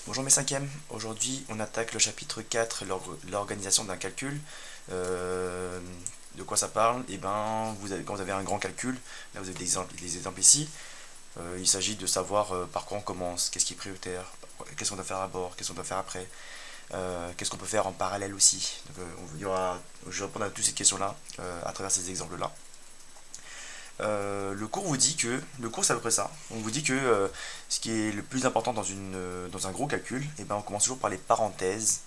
Bonjour mes cinquièmes, aujourd'hui on attaque le chapitre 4, l'organisation d'un calcul. Euh, de quoi ça parle? Eh ben, quand vous avez un grand calcul, là vous avez des exemples ici, il s'agit de savoir par quoi on commence, qu'est-ce qui est prioritaire, qu'est-ce qu'on doit faire d'abord, qu'est-ce qu'on doit faire après, qu'est-ce qu'on peut faire en parallèle aussi. Donc, je vais répondre à toutes ces questions-là à travers ces exemples-là. Le cours c'est à peu près ça. On vous dit que ce qui est le plus important dans un gros calcul, eh ben, on commence toujours par les parenthèses.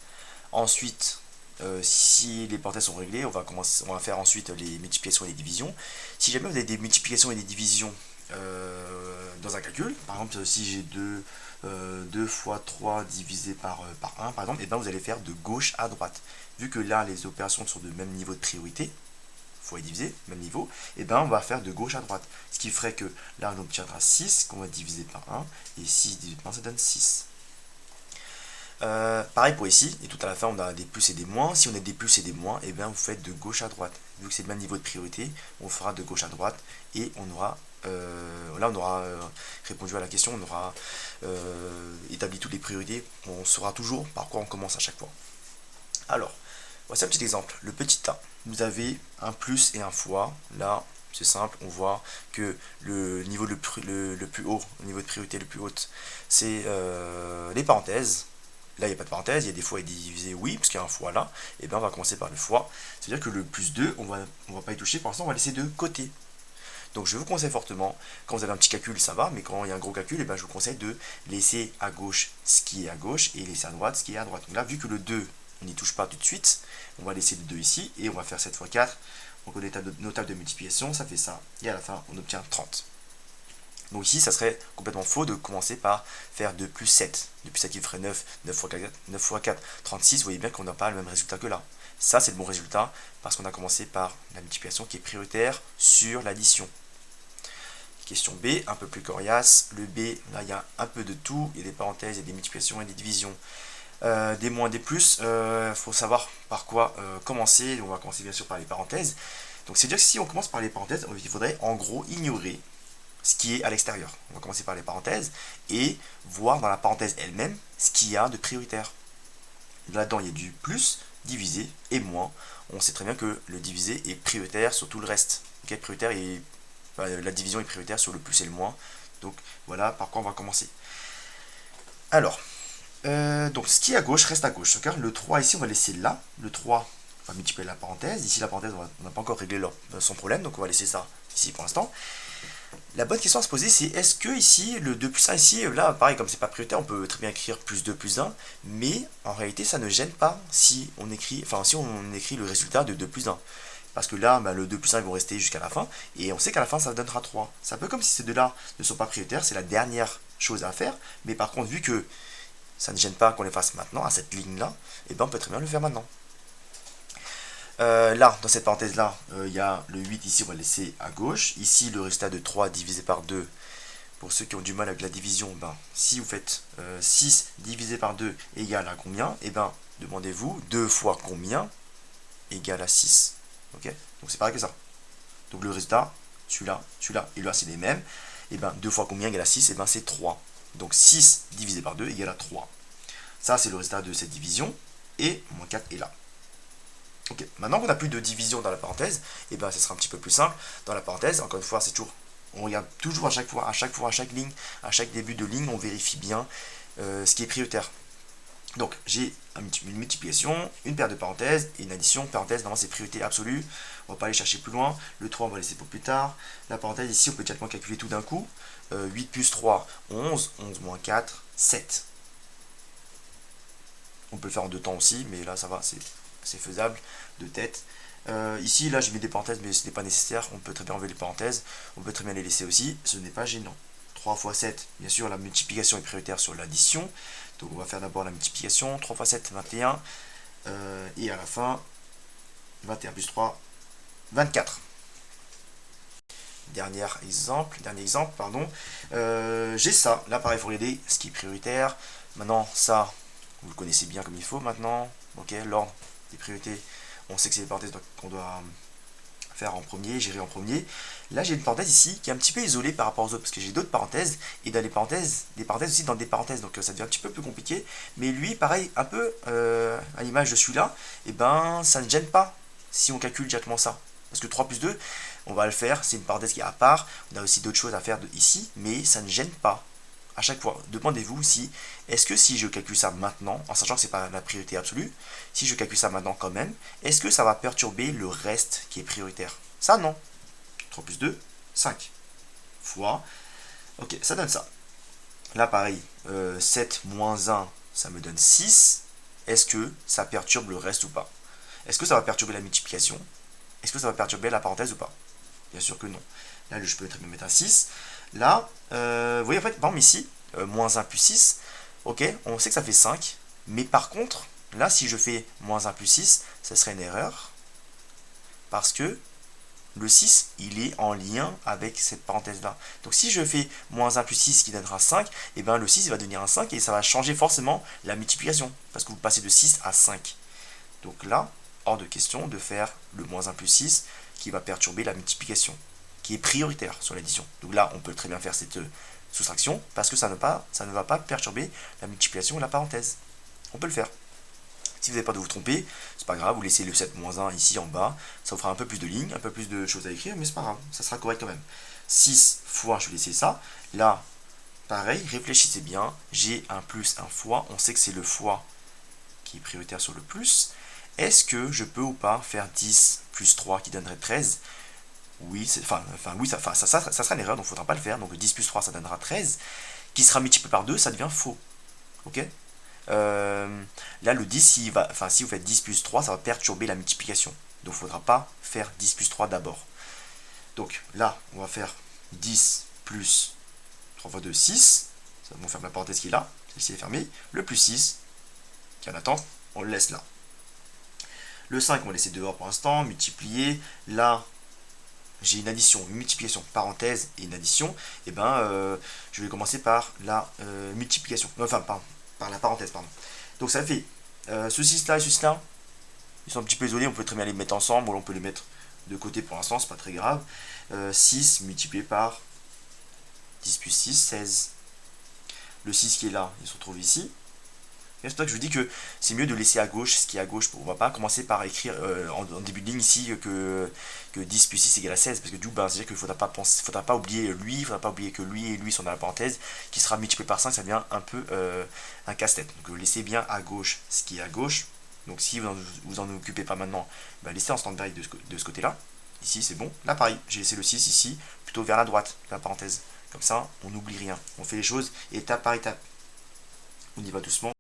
Ensuite, si les parenthèses sont réglées, on va faire ensuite les multiplications et les divisions. Si jamais vous avez des multiplications et des divisions dans un calcul, par exemple si j'ai 2 fois 3 divisé par 1 par exemple, et ben vous allez faire de gauche à droite. Vu que là les opérations sont de même niveau de priorité, fois et diviser, même niveau, et ben on va faire de gauche à droite. Ce qui ferait que là on obtiendra 6 qu'on va diviser par 1, et 6 divisé par 1 ça donne 6. Pareil pour ici, et tout à la fin on a des plus et des moins. Si on a des plus et des moins, et bien vous faites de gauche à droite. Vu que c'est le même niveau de priorité, on fera de gauche à droite et on aura répondu à la question, on aura établi toutes les priorités, on saura toujours par quoi on commence à chaque fois. Alors, voici un petit exemple. Le petit a, vous avez un plus et un fois. Là, c'est simple, on voit que le niveau le plus haut, le niveau de priorité le plus haut, c'est les parenthèses. Là, il n'y a pas de parenthèse, il y a des fois et divisé oui, parce qu'il y a un fois là. Et bien, on va commencer par le fois. C'est-à-dire que le plus 2 on va pas y toucher, pour l'instant, on va laisser de côté. Donc, je vous conseille fortement, quand vous avez un petit calcul, ça va, mais quand il y a un gros calcul, et ben, je vous conseille de laisser à gauche ce qui est à gauche et laisser à droite ce qui est à droite. Donc là, vu que le 2 on n'y touche pas tout de suite, on va laisser le 2 ici, et on va faire 7 fois 4. On connaît nos tables de multiplication, ça fait ça, et à la fin, on obtient 30. Donc ici, ça serait complètement faux de commencer par faire 2 plus 7. 2 plus 7 qui ferait 9, 9 fois 4, 36. Vous voyez bien qu'on n'a pas le même résultat que là. Ça, c'est le bon résultat parce qu'on a commencé par la multiplication qui est prioritaire sur l'addition. Question B, un peu plus coriace. Le B, là, il y a un peu de tout. Il y a des parenthèses, il y a des multiplications et des divisions. Des moins, des plus. Il faut savoir par quoi commencer. On va commencer bien sûr par les parenthèses. Donc c'est-à-dire que si on commence par les parenthèses, il faudrait en gros ignorer ce qui est à l'extérieur. On va commencer par les parenthèses et voir dans la parenthèse elle-même ce qu'il y a de prioritaire. Là-dedans, il y a du plus, divisé et moins. On sait très bien que le divisé est prioritaire sur tout le reste. Okay, la division est prioritaire sur le plus et le moins. Donc voilà par quoi on va commencer. Alors, donc ce qui est à gauche reste à gauche. Okay, le 3 ici, on va laisser là. Le 3, on va multiplier la parenthèse. Ici, la parenthèse, on n'a pas encore réglé son problème, donc on va laisser ça ici pour l'instant. La bonne question à se poser, c'est est-ce que ici, le 2 plus 1 ici, là, pareil, comme c'est pas prioritaire, on peut très bien écrire plus 2 plus 1, mais en réalité, ça ne gêne pas si on écrit le résultat de 2 plus 1. Parce que là, bah, le 2 plus 1, ils vont rester jusqu'à la fin, et on sait qu'à la fin, ça donnera 3. C'est un peu comme si ces deux-là ne sont pas prioritaires, c'est la dernière chose à faire, mais par contre, vu que ça ne gêne pas qu'on les fasse maintenant, à cette ligne-là, et ben on peut très bien le faire maintenant. Là, dans cette parenthèse-là, il y a le 8 ici, on va le laisser à gauche. Ici, le résultat de 3 divisé par 2. Pour ceux qui ont du mal avec la division, ben, si vous faites 6 divisé par 2 égale à combien, et ben, demandez-vous 2 fois combien égale à 6. Ok. Donc c'est pareil que ça. Donc le résultat, celui-là, et là c'est les mêmes. Et ben 2 fois combien égale à 6, et ben c'est 3. Donc 6 divisé par 2 égale à 3. Ça c'est le résultat de cette division. Et moins 4 est là. Ok, maintenant qu'on n'a plus de division dans la parenthèse, et ben ce sera un petit peu plus simple. Dans la parenthèse, encore une fois, c'est toujours. On regarde toujours à chaque ligne, à chaque début de ligne, on vérifie bien ce qui est prioritaire. Donc j'ai une multiplication, une paire de parenthèses et une addition. Parenthèse, normalement c'est priorité absolue. On va pas aller chercher plus loin. Le 3, on va laisser pour plus tard. La parenthèse ici, on peut directement calculer tout d'un coup. 8 plus 3, 11. 11 moins 4, 7. On peut le faire en deux temps aussi, mais là ça va, c'est faisable de tête. Ici, là, j'ai mis des parenthèses, mais ce n'est pas nécessaire. On peut très bien enlever les parenthèses. On peut très bien les laisser aussi. Ce n'est pas gênant. 3 fois 7, bien sûr, la multiplication est prioritaire sur l'addition. Donc, on va faire d'abord la multiplication. 3 fois 7, 21. Et à la fin, 21 plus 3, 24. Dernier exemple, pardon. J'ai ça. Là, pareil, il faut regarder ce qui est prioritaire. Maintenant, ça, vous le connaissez bien comme il faut maintenant. Ok, l'ordre des priorités. On sait que c'est les parenthèses qu'on doit faire en premier, gérer en premier. Là, j'ai une parenthèse ici qui est un petit peu isolée par rapport aux autres, parce que j'ai d'autres parenthèses, et dans les parenthèses, des parenthèses aussi dans des parenthèses, donc ça devient un petit peu plus compliqué. Mais lui, pareil, un peu à l'image de celui-là, et ben ça ne gêne pas si on calcule directement ça. Parce que 3 plus 2, on va le faire, c'est une parenthèse qui est à part, on a aussi d'autres choses à faire ici, mais ça ne gêne pas. À chaque fois, demandez-vous si, est-ce que si je calcule ça maintenant, en sachant que c'est pas la priorité absolue, si je calcule ça maintenant quand même, est-ce que ça va perturber le reste qui est prioritaire? Ça non. 3 plus 2, 5. Fois, ok, ça donne ça. Là pareil, 7 moins 1, ça me donne 6. Est-ce que ça perturbe le reste ou pas? Est-ce que ça va perturber la multiplication? Est-ce que ça va perturber la parenthèse ou pas? Bien sûr que non. Là, je peux très bien mettre un 6. Là, vous voyez, en fait, par exemple ici, moins 1 plus 6, ok, on sait que ça fait 5. Mais par contre, là, si je fais moins 1 plus 6, ça serait une erreur. Parce que le 6, il est en lien avec cette parenthèse-là. Donc si je fais moins 1 plus 6 qui donnera 5, et bien le 6 il va devenir un 5 et ça va changer forcément la multiplication. Parce que vous passez de 6 à 5. Donc là, hors de question de faire le moins 1 plus 6 qui va perturber la multiplication, qui est prioritaire sur l'addition. Donc là, on peut très bien faire cette soustraction parce que ça ne va pas perturber la multiplication ou la parenthèse. On peut le faire. Si vous n'avez pas de vous tromper, c'est pas grave, vous laissez le 7 moins 1 ici en bas, ça vous fera un peu plus de lignes, un peu plus de choses à écrire, mais c'est pas grave, ça sera correct quand même. 6 fois, je vais laisser ça. Là, pareil, réfléchissez bien, j'ai un plus, un fois, on sait que c'est le fois qui est prioritaire sur le plus. Est-ce que je peux ou pas faire 10 plus 3 qui donnerait 13? Oui, oui, ça sera une erreur, donc il ne faudra pas le faire. Donc 10 plus 3, ça donnera 13, qui sera multiplié par 2, ça devient faux. Ok? Là, le 10, si vous faites 10 plus 3, ça va perturber la multiplication. Donc il ne faudra pas faire 10 plus 3 d'abord. Donc là, on va faire 10 plus 3 fois 2, 6. Ça va faire la parenthèse qui est là. Celle-ci est fermée. Le plus 6, qui est en attente, on le laisse là. Le 5, on va laisser dehors pour l'instant. Multiplier. Là, j'ai une addition, une multiplication, parenthèse et une addition. Et ben, je vais commencer par la multiplication. Enfin, par la parenthèse, pardon. Donc ça fait ce 6-là et ce 6-là. Ils sont un petit peu isolés, on peut très bien les mettre ensemble, ou on peut les mettre de côté pour l'instant, c'est pas très grave. 6 multiplié par 10 plus 6, 16. Le 6 qui est là, il se retrouve ici. C'est pour ça que je vous dis que c'est mieux de laisser à gauche ce qui est à gauche. On va pas commencer par écrire en début de ligne ici que 10 plus 6 égale à 16. Parce que du coup, c'est-à-dire qu'il ne faudra pas oublier lui, il ne faudra pas oublier que lui et lui sont dans la parenthèse, qui sera multiplié par 5, ça devient un peu un casse-tête. Donc laissez bien à gauche ce qui est à gauche. Donc si vous en occupez pas maintenant, laissez en stand-by de ce côté-là. Ici c'est bon. Là pareil, j'ai laissé le 6 ici, plutôt vers la droite, la parenthèse. Comme ça, on n'oublie rien. On fait les choses étape par étape. On y va doucement.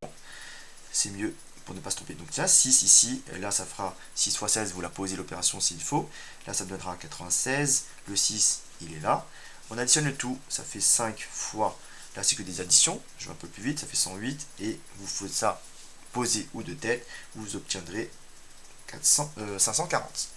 C'est mieux pour ne pas se tromper. Donc là, 6 ici, là ça fera 6 fois 16, vous la posez l'opération s'il faut. Là ça me donnera 96, le 6 il est là. On additionne le tout, ça fait 5 fois, là c'est que des additions, je vais un peu plus vite, ça fait 108, et vous faites ça posé ou de tête, vous obtiendrez 540.